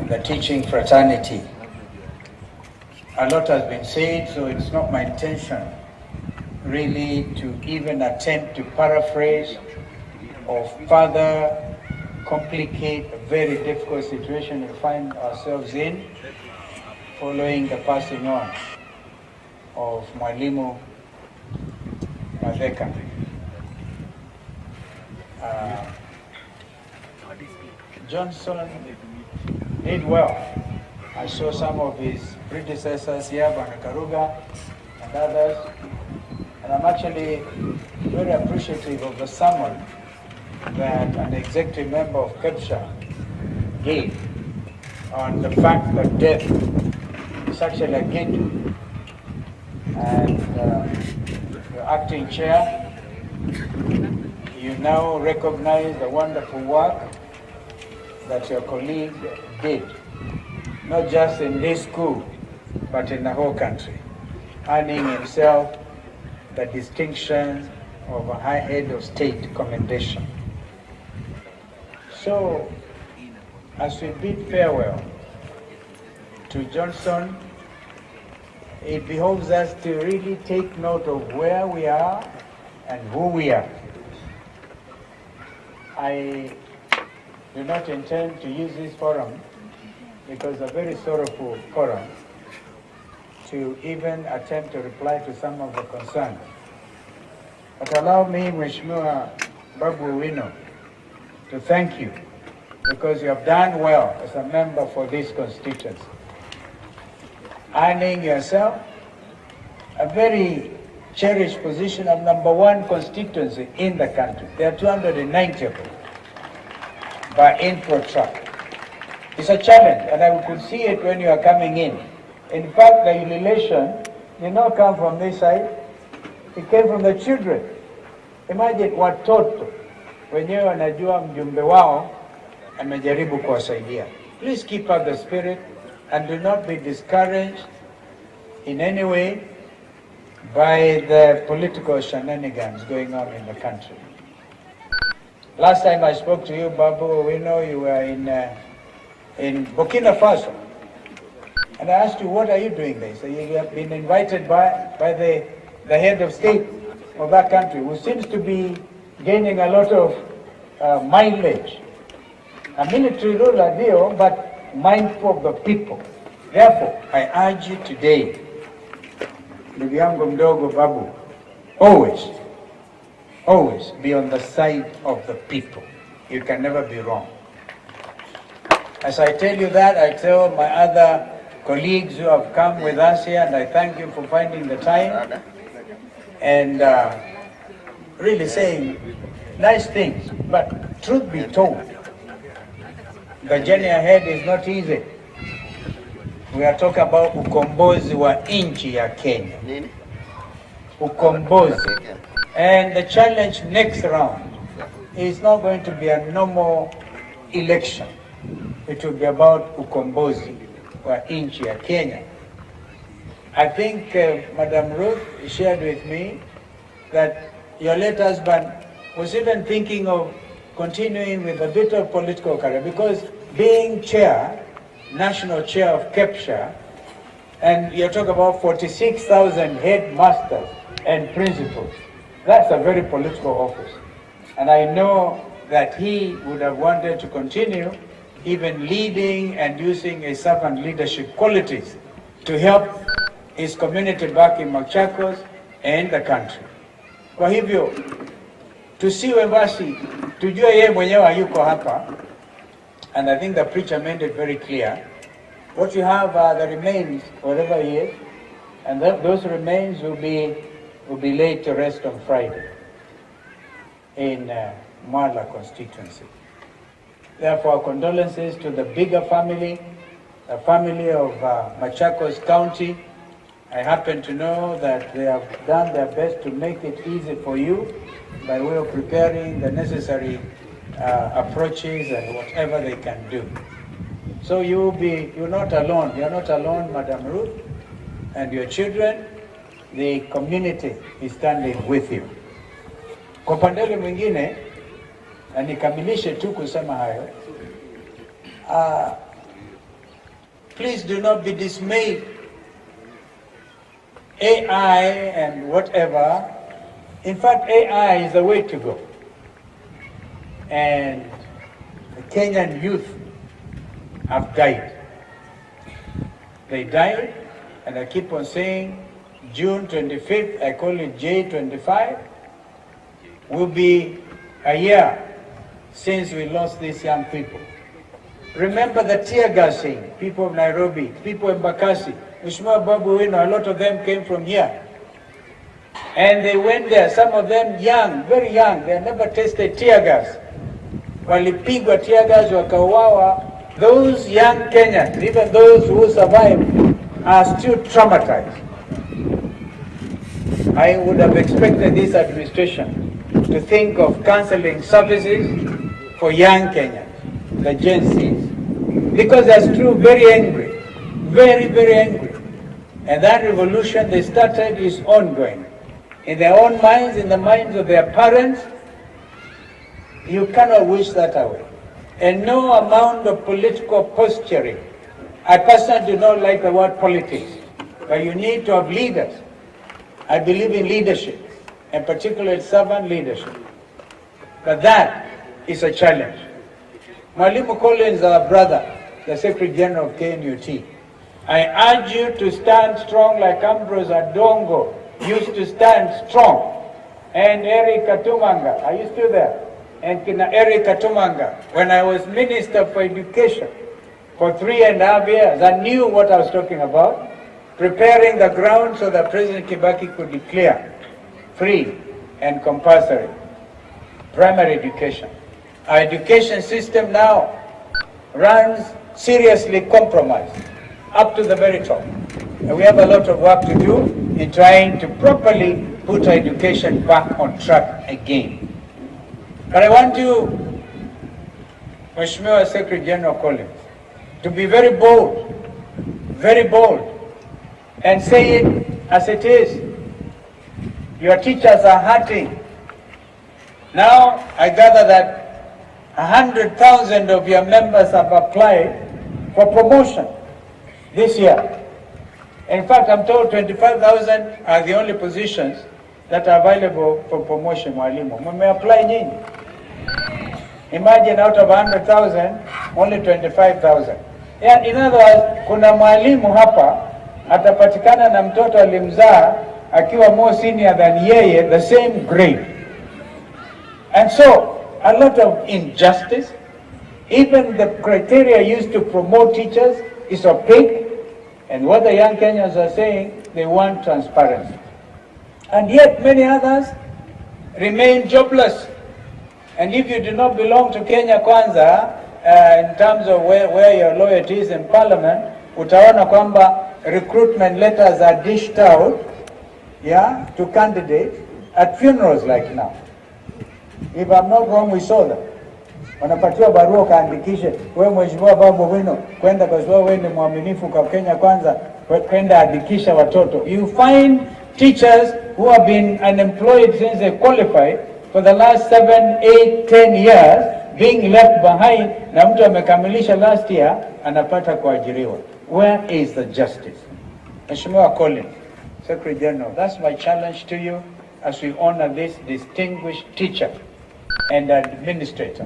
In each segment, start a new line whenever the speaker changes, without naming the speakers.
the teaching fraternity. A lot has been said, so it's not my intention really to even attempt to paraphrase or further complicate a very difficult situation we find ourselves in following the passing on of Mwalimu Mazeka. Johnson did well. I saw some of his predecessors here, Banakaruga and others, and I'm actually very appreciative of the sermon that an executive member of KEPSHA gave on the fact that death is actually a gift. And the acting chair, you now recognize the wonderful work that your colleague did, not just in this school, but in the whole country, earning himself the distinction of a high head of state commendation. So, as we bid farewell to Johnson, it behoves us to really take note of where we are and who we are. I do not intend to use this forum, because a very sorrowful forum, to even attempt to reply to some of the concerns. But allow me, Mheshimiwa Babu Owino, to thank you, because you have done well as a member for this constituency, earning yourself a very cherished position of #1 constituency in the country. There are 290 of them by info track. It's a challenge, and I could see it when you are coming in. In fact, the elation did not come from this side, it came from the children. Imagine watoto wenyewe wanajua mjumbe wao amejaribu kuwasaidia. Please keep up the spirit and do not be discouraged in any way by the political shenanigans going on in the country. Last time I spoke to you, Babu, we know you were in Burkina Faso. And I asked you, what are you doing there? So you have been invited by the head of state of that country, who seems to be gaining a lot of mileage. A military ruler deal, but mindful of the people. Therefore, I urge you today, ndugu yangu mdogo Babu, always be on the side of the people. You can never be wrong. As I tell you that, I tell my other colleagues who have come with us here, and I thank you for finding the time and really saying nice things. But truth be told, the journey ahead is not easy. We are talking about ukombozi wa nchi ya Kenya. Ukombozi. And the challenge next round is not going to be a normal election. It will be about ukombozi wa nchi ya Kenya. I think Madam Ruth shared with me that your late husband was even thinking of continuing with a bit of political career, because being chair, national chair of KEPSHA, and you're talking about 46,000 headmasters and principals, that's a very political office. And I know that he would have wanted to continue even leading and using his servant leadership qualities to help his community back in Machakos and the country. Kwa hivyo, tusiwe basi, tujue yeye mwenyewe hayuko hapa, and I think the preacher made it very clear. What you have are the remains, wherever he is, and those remains will be laid to rest on Friday in Mwala constituency. Therefore, condolences to the bigger family, the family of Machakos County. I happen to know that they have done their best to make it easy for you by way of preparing the necessary approaches and whatever they can do. So you're not alone. You're not alone, Madam Ruth, and your children. The community is standing with you. Kwa upande mwingine, na nikamilishe tu kusema hayo, Please do not be dismayed. AI and whatever, in fact, AI is the way to go. And the Kenyan youth have died. They died, and I keep on saying, June 25th, I call it J25, will be a year since we lost these young people. Remember the tear gassing, people of Nairobi, people in Bakassi, Mheshimiwa Babu Wino, a lot of them came from here. And they went there, some of them young, very young, they never tasted tear gas. Walipigwa tear gas, wakauawa. Those young Kenyans, even those who survived, are still traumatized. I would have expected this administration to think of cancelling services for young Kenyans, the Gen Zs, because they're still very angry, very, very angry. And that revolution they started is ongoing. In their own minds, in the minds of their parents, you cannot wish that away. And no amount of political posturing. I personally do not like the word politics, but you need to have leaders. I believe in leadership, and particularly servant leadership. But that is a challenge. Mwalimu Collins, our brother, the Secretary General of KNUT, I urge you to stand strong like Ambrose Adongo used to stand strong. And Eric Katumanga, are you still there? And Eric Katumanga, when I was Minister for Education for 3.5 years, I knew what I was talking about, preparing the ground so that President Kibaki could declare free and compulsory primary education. Our education system now runs seriously compromised up to the very top. And we have a lot of work to do in trying to properly put our education back on track again. But I want you, Mheshimiwa Secretary General Collins, to be very bold, and say it as it is. Your teachers are hurting. Now, I gather that 100,000 of your members have applied for promotion this year. In fact, I'm told 25,000 are the only positions that are available for promotion, Mwalimu. Mume apply nyinyi. Imagine out of 100,000, only 25,000. Yeah, in other words, kuna mwalimu hapa atapatikana na mtoto alimzaa akiwa more senior than yeye, the same grade. And so, a lot of injustice. Even the criteria used to promote teachers is opaque. And what the young Kenyans are saying, they want transparency. And yet many others remain jobless. And if you do not belong to Kenya Kwanza, in terms of where your loyalty is in parliament, utaona kwamba recruitment letters are dished out, yeah, to candidates at funerals like now. If I'm not wrong, we saw that. Wanapatiwa barua kaandikishe, wewe Mheshimiwa Babu Wino, kwenda kwa sababu wewe ni mwaminifu kwa Kenya Kwanza, kwenda andikisha watoto. You find teachers who have been unemployed since they qualified for the last 7, 8, 10 years being left behind, na mtu amekamilisha last year anapata kuajiriwa. Where is the justice? Mheshimiwa Collins, Secretary General, that's my challenge to you as we honor this distinguished teacher and administrator.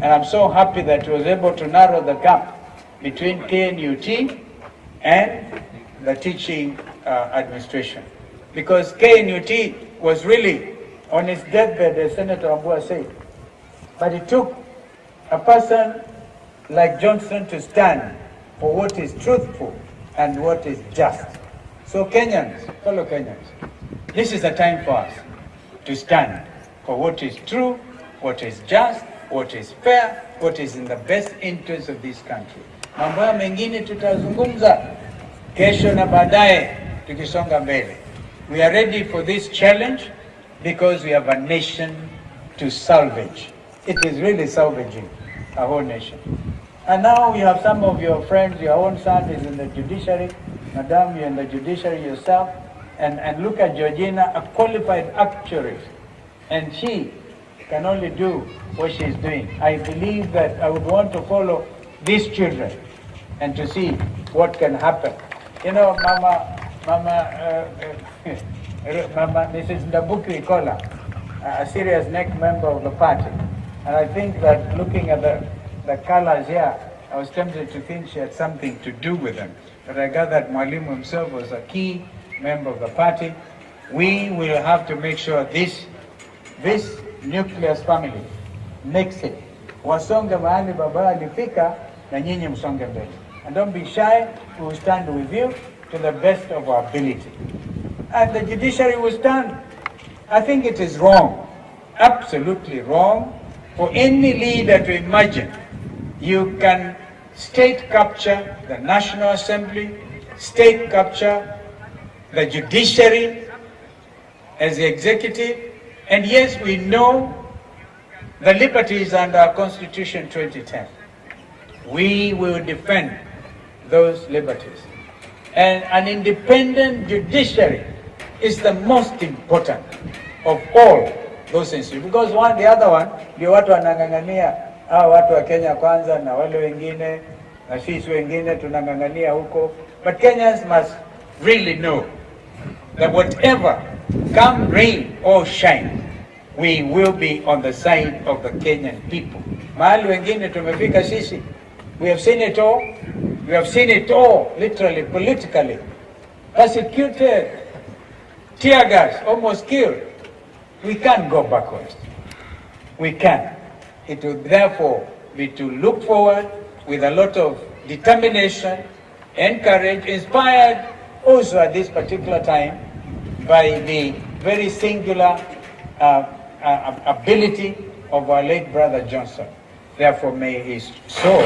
And I'm so happy that he was able to narrow the gap between KNUT and the teaching administration. Because KNUT was really on his deathbed, as Senator Ambua said. But it took a person like Johnson to stand for what is truthful and what is just. So Kenyans, fellow Kenyans, this is the time for us to stand for what is true, what is just, what is fair, what is in the best interest of this country. Mambo mengine tutazungumza kesho na baadaye tukisonga mbele. We are ready for this challenge because we have a nation to salvage. It is really salvaging a whole nation. And now we have some of your friends, your own son is in the judiciary, Madam, you're in the judiciary yourself, and look at Georgina, a qualified actuary, and she can only do what she's doing. I believe that I would want to follow these children and to see what can happen. You know, Mrs. Ndabuki Kola, a serious neck member of the party. And I think that looking at the colors here, I was tempted to think she had something to do with them. But I gather that Mwalimu himself was a key member of the party. We will have to make sure this nucleus family makes it. Wasonge mahali baba alifika na nyinyi msonge mbele. And don't be shy, we will stand with you to the best of our ability. And the judiciary will stand. I think it is wrong, absolutely wrong, for any leader to imagine you can state capture the National Assembly, state capture the judiciary as the executive. And yes, we know the liberties under our Constitution 2010. We will defend those liberties. And an independent judiciary is the most important of all those institutions. Because the other one, ndio watu wanang'ang'ania, watu wa Kenya kwanza na wale wengine, na sisi wengine tunang'ang'ania huko. But Kenyans must really know that whatever come rain or shine, we will be on the side of the Kenyan people. Mahali wengine tumefika sisi, we have seen it all. We have seen it all, literally, politically. Persecuted, tear gas, almost killed. We can't go backwards. We can't. It will therefore be to look forward with a lot of determination and courage, inspired also at this particular time by the very singular ability of our late brother Johnson. Therefore, may his soul